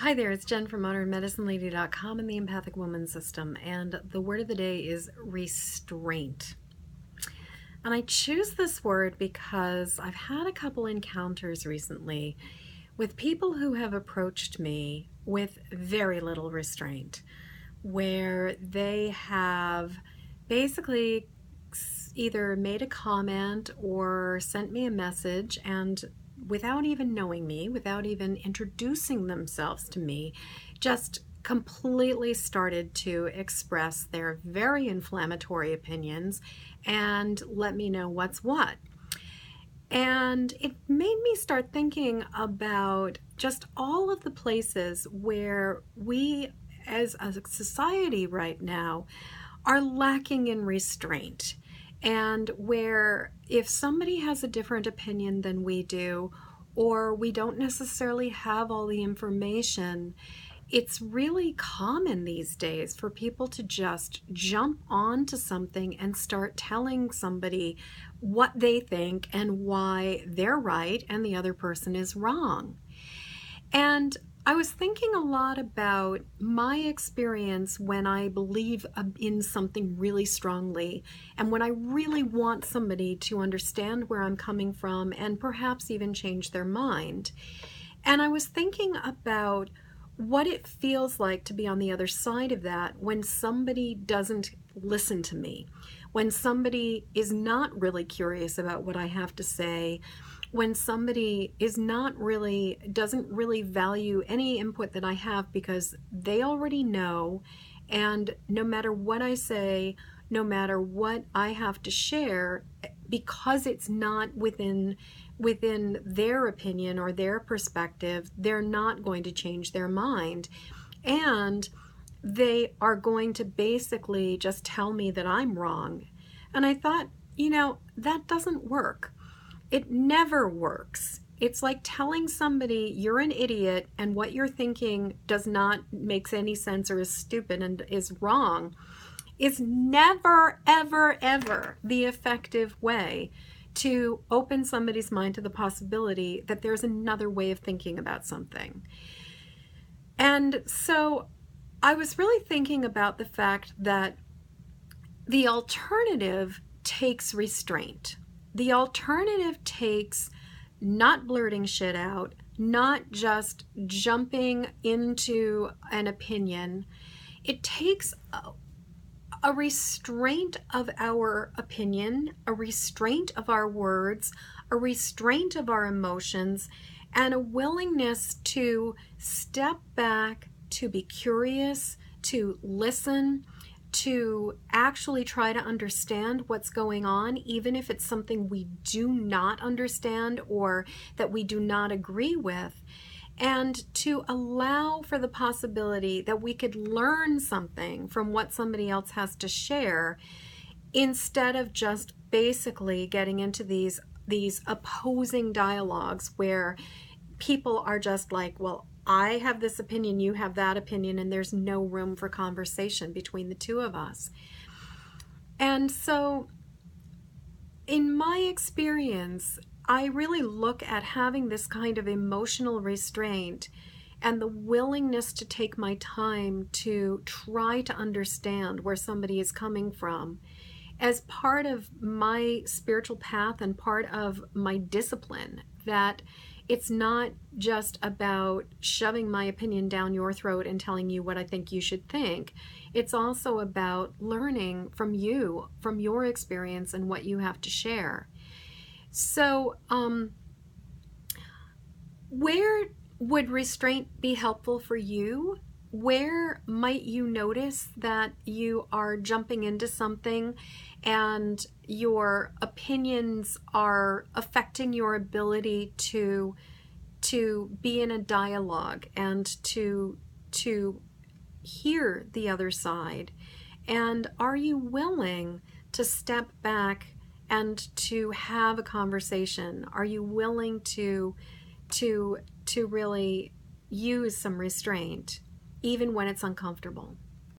Hi there, it's Jen from modernmedicinelady.com and the Empathic Woman System, and the word of the day is restraint. And I choose this word because I've had a couple encounters recently with people who have approached me with very little restraint, where they have basically either made a comment or sent me a message, and without even knowing me, without even introducing themselves to me, just completely started to express their very inflammatory opinions and let me know what's what. And it made me start thinking about just all of the places where we as a society right now are lacking in restraint. And where if somebody has a different opinion than we do, or we don't necessarily have all the information, it's really common these days for people to just jump onto something and start telling somebody what they think and why they're right and the other person is wrong. And I was thinking a lot about my experience when I believe in something really strongly and when I really want somebody to understand where I'm coming from and perhaps even change their mind. And I was thinking about what it feels like to be on the other side of that when somebody doesn't listen to me, when somebody is not really curious about what I have to say, when somebody doesn't really value any input that I have because they already know, and no matter what I say, no matter what I have to share, because it's not within their opinion or their perspective, they're not going to change their mind. And they are going to basically just tell me that I'm wrong. And I thought, that doesn't work. It never works. It's like telling somebody you're an idiot and what you're thinking does not make any sense or is stupid and is wrong. Is never, ever, ever the effective way to open somebody's mind to the possibility that there's another way of thinking about something. And so I was really thinking about the fact that the alternative takes restraint. The alternative takes not blurting shit out, not just jumping into an opinion. It takes a restraint of our opinion, a restraint of our words, a restraint of our emotions, and a willingness to step back, to be curious, to listen, to actually try to understand what's going on, even if it's something we do not understand or that we do not agree with, and to allow for the possibility that we could learn something from what somebody else has to share, instead of just basically getting into these opposing dialogues where people are just like, well, I have this opinion, you have that opinion, and there's no room for conversation between the two of us. And so, in my experience, I really look at having this kind of emotional restraint and the willingness to take my time to try to understand where somebody is coming from as part of my spiritual path and part of my discipline, that it's not just about shoving my opinion down your throat and telling you what I think you should think. It's also about learning from you, from your experience and what you have to share. So, where would restraint be helpful for you? Where might you notice that you are jumping into something and your opinions are affecting your ability to be in a dialogue and to hear the other side? And are you willing to step back and to have a conversation? Are you willing to really use some restraint, even when it's uncomfortable?